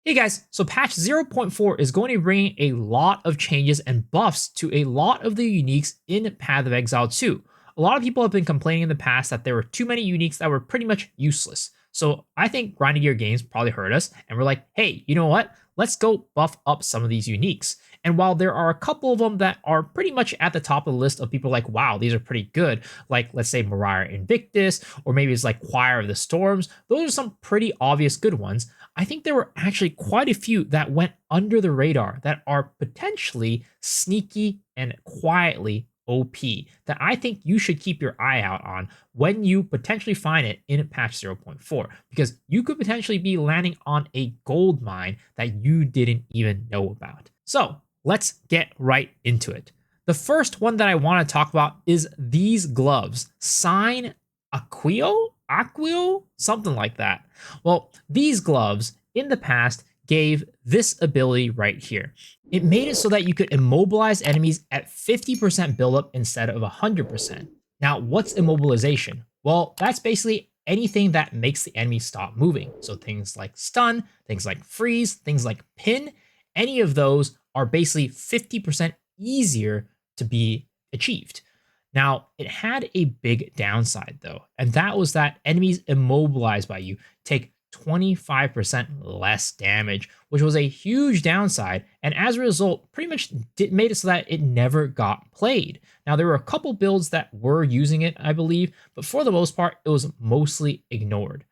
Hey guys, so patch 0.4 is going to bring a lot of changes and buffs to a lot of the uniques in Path of Exile 2. A lot of people have been complaining in the past that there were too many uniques that were pretty much useless. So I think Grinding Gear Games probably heard us and we're like, hey, you know what? Let's go buff up some of these uniques. And while there are a couple of them that are pretty much at the top of the list of people like, wow, these are pretty good, like let's say Mariah Invictus, or maybe it's like Choir of the Storms, those are some pretty obvious good ones. I think there were actually quite a few that went under the radar that are potentially sneaky and quietly OP that I think you should keep your eye out on when you potentially find it in patch 0.4, because you could potentially be landing on a gold mine that you didn't even know about. So let's get right into it. The first one that I want to talk about is these gloves, Sine Aequo, something like that. Well, these gloves in the past gave this ability right here. It made it so that you could immobilize enemies at 50% buildup instead of 100%. Now, what's immobilization? Well, that's basically anything that makes the enemy stop moving. So things like stun, things like freeze, things like pin, any of those are basically 50% easier to be achieved. Now, it had a big downside though, and that was that enemies immobilized by you take 25% less damage, which was a huge downside, and as a result, pretty much made it so that it never got played. Now, there were a couple builds that were using it, I believe, but for the most part, it was mostly ignored.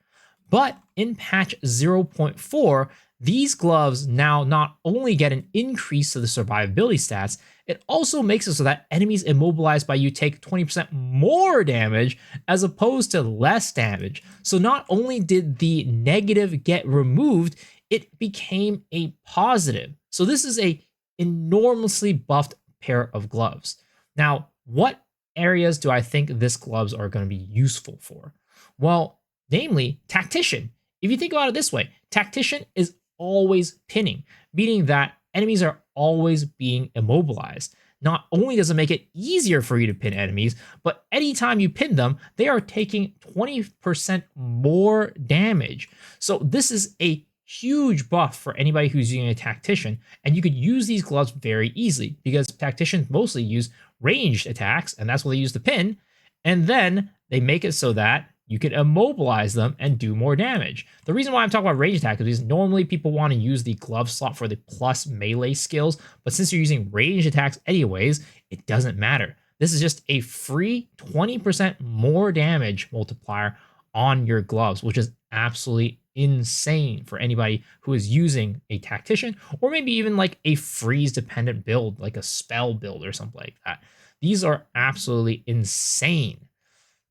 But in patch 0.4, these gloves now not only get an increase to the survivability stats, it also makes it so that enemies immobilized by you take 20% more damage as opposed to less damage. So not only did the negative get removed, it became a positive. So this is a enormously buffed pair of gloves. Now, what areas do I think this gloves are going to be useful for? Well, namely Tactician. If you think about it this way, Tactician is always pinning, meaning that enemies are always being immobilized. Not only does it make it easier for you to pin enemies, but anytime you pin them, they are taking 20% more damage. So this is a huge buff for anybody who's using a Tactician, and you could use these gloves very easily because Tacticians mostly use ranged attacks, and that's what they use to pin, and then they make it so that you can immobilize them and do more damage. The reason why I'm talking about range attack is because normally people want to use the glove slot for the plus melee skills, but since you're using range attacks anyways, it doesn't matter. This is just a free 20% more damage multiplier on your gloves, which is absolutely insane for anybody who is using a Tactician, or maybe even like a freeze dependent build, like a spell build or something like that. These are absolutely insane.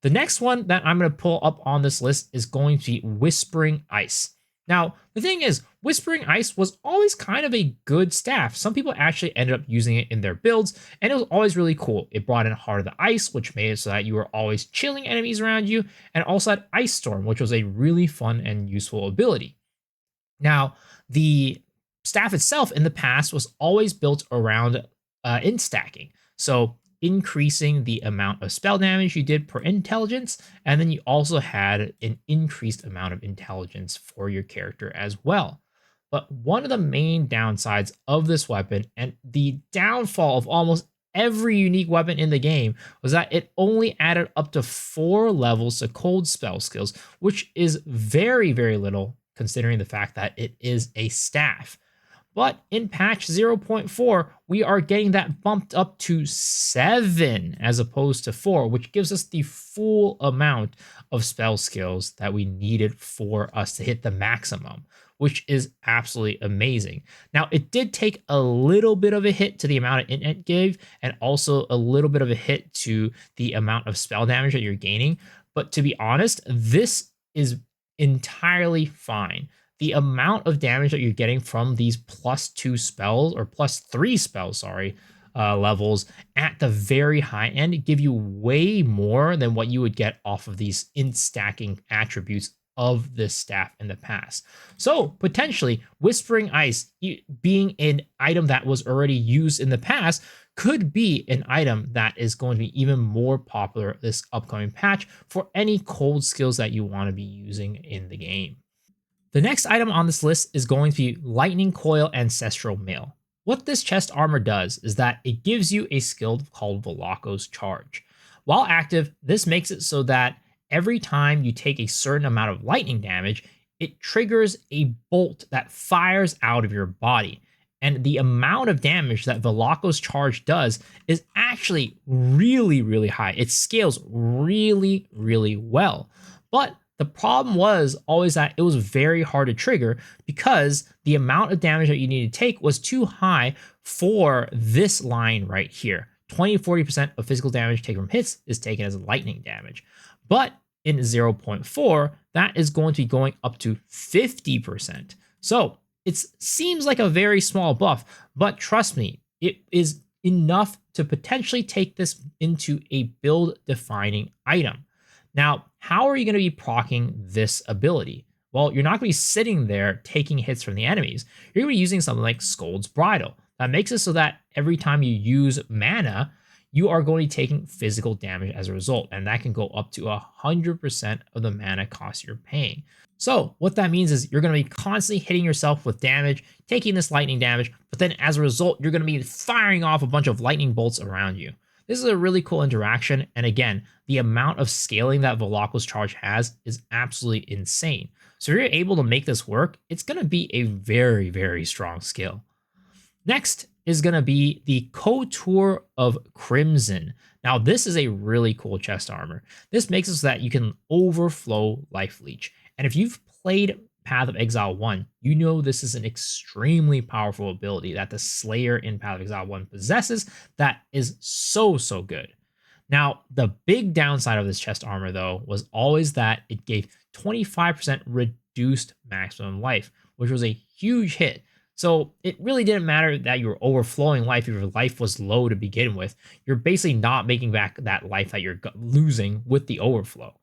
The next one that I'm going to pull up on this list is going to be Whispering Ice. Now, the thing is, Whispering Ice was always kind of a good staff. Some people actually ended up using it in their builds, and it was always really cool. It brought in Heart of the Ice, which made it so that you were always chilling enemies around you, and also had Ice Storm, which was a really fun and useful ability. Now, the staff itself in the past was always built around stacking. So increasing the amount of spell damage you did per intelligence, and then you also had an increased amount of intelligence for your character as well. But one of the main downsides of this weapon, and the downfall of almost every unique weapon in the game, was that it only added up to 4 levels to cold spell skills, which is very, very little considering the fact that it is a staff. But in patch 0.4, we are getting that bumped up to 7 as opposed to 4, which gives us the full amount of spell skills that we needed for us to hit the maximum, which is absolutely amazing. Now, it did take a little bit of a hit to the amount of int it gave, and also a little bit of a hit to the amount of spell damage that you're gaining. But to be honest, this is entirely fine. The amount of damage that you're getting from these +2 spells, or +3 spells, levels at the very high end give you way more than what you would get off of these stacking attributes of this staff in the past. So potentially Whispering Ice being an item that was already used in the past could be an item that is going to be even more popular this upcoming patch for any cold skills that you want to be using in the game. The next item on this list is going to be Lightning Coil Ancestral Mail. What this chest armor does is that it gives you a skill called Volborn's Charge. While active, this makes it so that every time you take a certain amount of lightning damage, it triggers a bolt that fires out of your body. And the amount of damage that Volborn's Charge does is actually really, really high. It scales really, really well. But the problem was always that it was very hard to trigger because the amount of damage that you need to take was too high for this line right here. 20-40% of physical damage taken from hits is taken as lightning damage. But in 0.4, that is going to be going up to 50%. So it seems like a very small buff, but trust me, it is enough to potentially take this into a build-defining item. Now, how are you going to be proccing this ability? Well, you're not going to be sitting there taking hits from the enemies. You're going to be using something like Scold's Bridle. That makes it so that every time you use mana, you are going to be taking physical damage as a result, and that can go up to 100% of the mana cost you're paying. So what that means is you're going to be constantly hitting yourself with damage, taking this lightning damage, but then as a result, you're going to be firing off a bunch of lightning bolts around you. This is a really cool interaction, and again, the amount of scaling that Volborn's Charge has is absolutely insane. So if you're able to make this work, it's going to be a very, very strong skill. Next is going to be the Couture of Crimson. Now, this is a really cool chest armor. This makes it so that you can overflow Life Leech. And if you've played Path of Exile 1, you know this is an extremely powerful ability that the Slayer in Path of Exile 1 possesses that is so, so good. Now, the big downside of this chest armor, though, was always that it gave 25% reduced maximum life, which was a huge hit. So it really didn't matter that you were overflowing life if your life was low to begin with. You're basically not making back that life that you're losing with the overflow.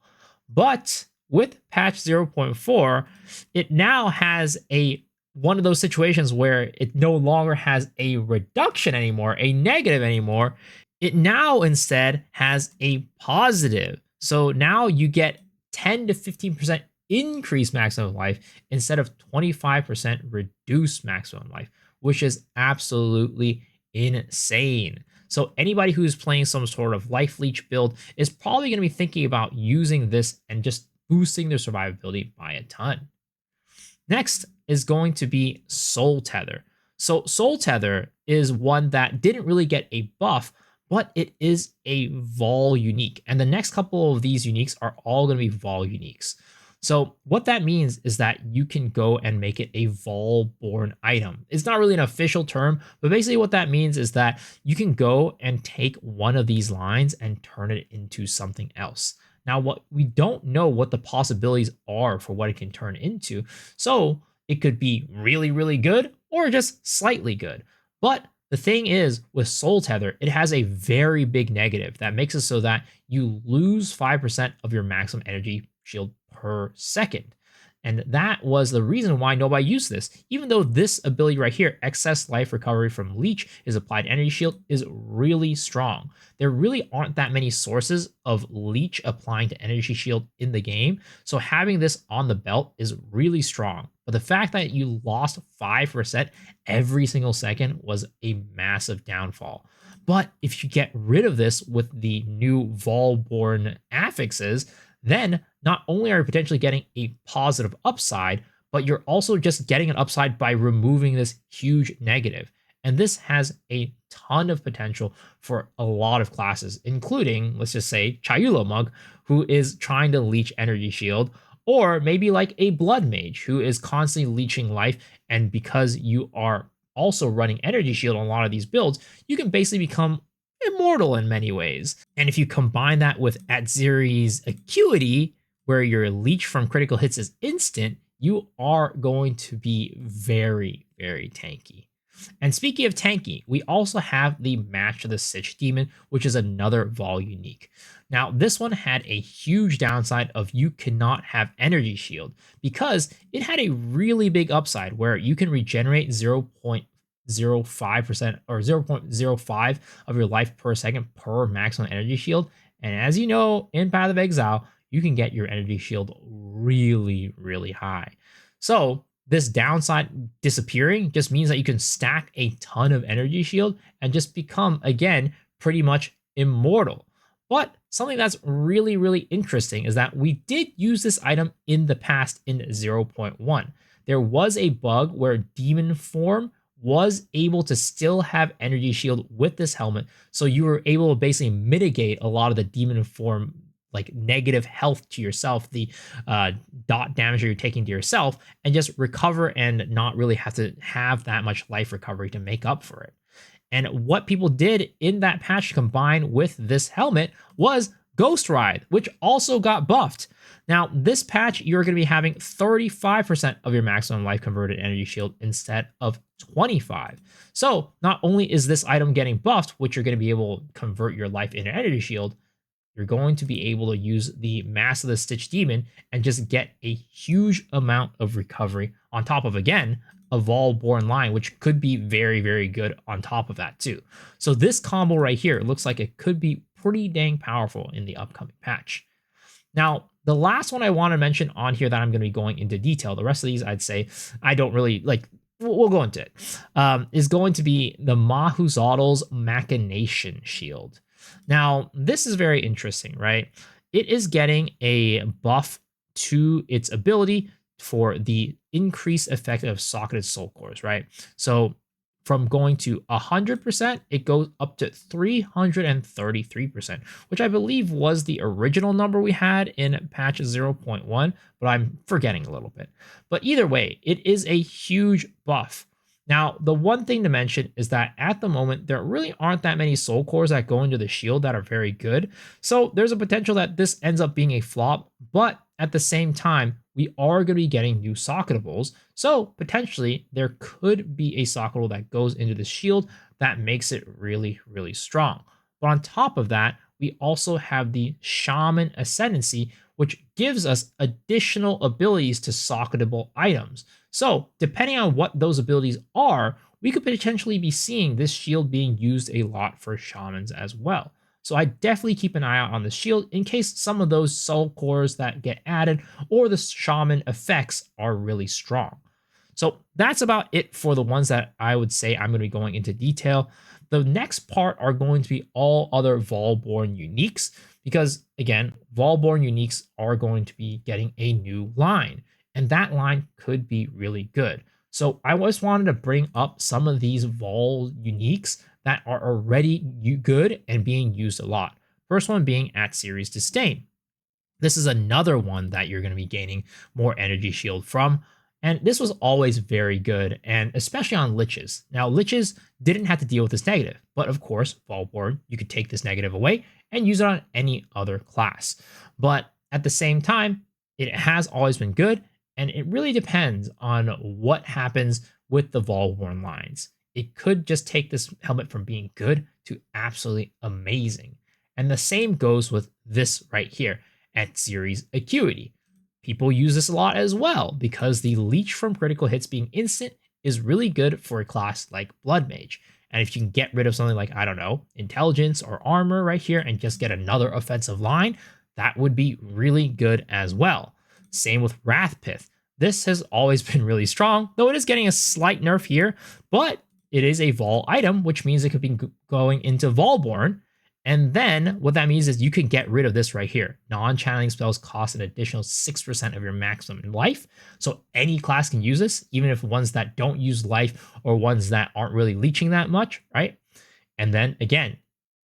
But with patch 0.4, it now has one of those situations where it no longer has a reduction anymore, a negative anymore. It now instead has a positive. So now you get 10 to 15% increased maximum life instead of 25% reduced maximum life, which is absolutely insane. So anybody who's playing some sort of life leech build is probably going to be thinking about using this and just boosting their survivability by a ton. Next is going to be Soul Tether. So Soul Tether is one that didn't really get a buff, but it is a Vol unique. And the next couple of these uniques are all going to be Vol uniques. So what that means is that you can go and make it a Volborn item. It's not really an official term, but basically what that means is that you can go and take one of these lines and turn it into something else. Now, what we don't know what the possibilities are for what it can turn into. So it could be really, really good or just slightly good. But the thing is, with Soul Tether, it has a very big negative that makes it so that you lose 5% of your maximum energy shield per second. And that was the reason why nobody used this. Even though this ability right here, excess life recovery from Leech, is applied energy shield, is really strong. There really aren't that many sources of Leech applying to energy shield in the game. So having this on the belt is really strong. But the fact that you lost 5% every single second was a massive downfall. But if you get rid of this with the new Volborn affixes, then not only are you potentially getting a positive upside, but you're also just getting an upside by removing this huge negative. And this has a ton of potential for a lot of classes, including, let's just say, Chayula Mug, who is trying to leech energy shield, or maybe like a Blood Mage, who is constantly leeching life, and because you are also running energy shield on a lot of these builds, you can basically become immortal in many ways. And if you combine that with Atziri's Acuity, where your leech from critical hits is instant, you are going to be very, very tanky. And speaking of tanky, we also have the Match of the Sich Demon, which is another Vol unique. Now, this one had a huge downside of you cannot have energy shield because it had a really big upside where you can regenerate 0.05% or 0.05 of your life per second per maximum energy shield. And as you know, in Path of Exile, you can get your energy shield really, really high. So this downside disappearing just means that you can stack a ton of energy shield and just become, again, pretty much immortal. But something that's really, really interesting is that we did use this item in the past in 0.1. There was a bug where demon form was able to still have energy shield with this helmet, so you were able to basically mitigate a lot of the demon form like negative health to yourself, the dot damage that you're taking to yourself, and just recover and not really have to have that much life recovery to make up for it. And what people did in that patch combined with this helmet was Ghostwrithe, which also got buffed. Now, this patch, you're going to be having 35% of your maximum life converted energy shield instead of 25. So not only is this item getting buffed, which you're going to be able to convert your life into energy shield, you're going to be able to use the Mass of the Stitch Demon and just get a huge amount of recovery on top of, again, a Volborn line, which could be very, very good on top of that too. So this combo right here looks like it could be pretty dang powerful in the upcoming patch. Now, the last one I want to mention on here that I'm going to be going into detail, the rest of these I'd say I don't really like, we'll go into it, is going to be the Mahuxotl's Machination Shield. Now, this is very interesting, right? It is getting a buff to its ability for the increased effect of socketed soul cores, right? So from going to 100%, it goes up to 333%, which I believe was the original number we had in patch 0.1, but I'm forgetting a little bit. But either way, it is a huge buff. Now, the one thing to mention is that at the moment, there really aren't that many soul cores that go into the shield that are very good. So there's a potential that this ends up being a flop, but at the same time, we are going to be getting new socketables. So potentially there could be a socketable that goes into the shield that makes it really, really strong. But on top of that, we also have the Shaman Ascendancy, which gives us additional abilities to socketable items. So depending on what those abilities are, we could potentially be seeing this shield being used a lot for shamans as well. So I definitely keep an eye out on the shield in case some of those soul cores that get added or the shaman effects are really strong. So that's about it for the ones that I would say I'm going to be going into detail. The next part are going to be all other Volborn uniques because, again, Volborn uniques are going to be getting a new line, and that line could be really good. So I just wanted to bring up some of these Vol uniques that are already good and being used a lot. First one being at Series Disdain. This is another one that you're going to be gaining more energy shield from. And this was always very good, and especially on Liches. Now, Liches didn't have to deal with this negative, but of course, Volborn, you could take this negative away and use it on any other class. But at the same time, it has always been good, and it really depends on what happens with the Volborn lines. It could just take this helmet from being good to absolutely amazing. And the same goes with this right here at Series Acuity. People use this a lot as well because the leech from critical hits being instant is really good for a class like Blood Mage. And if you can get rid of something like, I don't know, intelligence or armor right here and just get another offensive line, that would be really good as well. Same with Wrathpith. This has always been really strong, though it is getting a slight nerf here, but it is a Vol item, which means it could be going into Volborn. And then what that means is you can get rid of this right here. Non-channeling spells cost an additional 6% of your maximum life. So any class can use this, even if ones that don't use life or ones that aren't really leeching that much, right? And then again,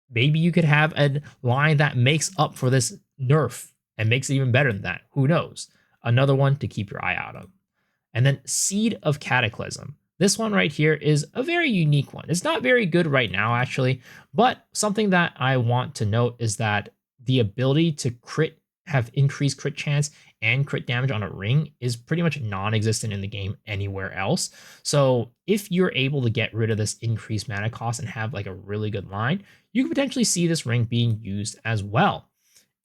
maybe you could have a line that makes up for this nerf and makes it even better than that. Who knows? Another one to keep your eye out on. And then Seed of Cataclysm. This one right here is a very unique one. It's not very good right now, actually, but something that I want to note is that the ability to have increased crit chance and crit damage on a ring is pretty much non-existent in the game anywhere else. So if you're able to get rid of this increased mana cost and have like a really good line, you could potentially see this ring being used as well.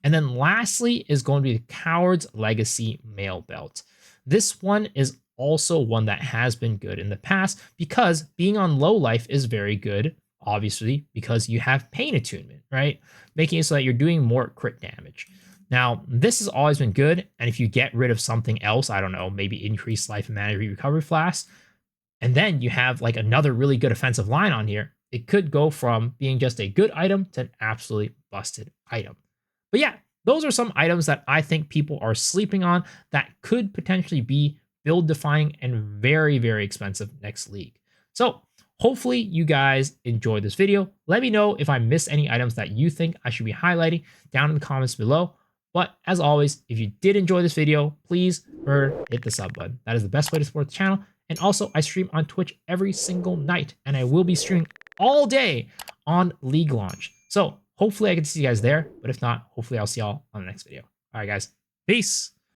And then lastly is going to be the Coward's Legacy Mail Belt. This one is also one that has been good in the past because being on low life is very good, obviously, because you have pain attunement, right? Making it so that you're doing more crit damage. Now, this has always been good, and if you get rid of something else, I don't know, maybe increased life and mana recovery flask, and then you have like another really good offensive line on here, it could go from being just a good item to an absolutely busted item. But yeah, those are some items that I think people are sleeping on that could potentially be build defining and very, very expensive next league. So hopefully you guys enjoyed this video. Let me know if I missed any items that you think I should be highlighting down in the comments below. But as always, if you did enjoy this video, please hit the sub button. That is the best way to support the channel. And also, I stream on Twitch every single night, and I will be streaming all day on League launch. So hopefully I can see you guys there. But if not, hopefully I'll see y'all on the next video. All right, guys. Peace.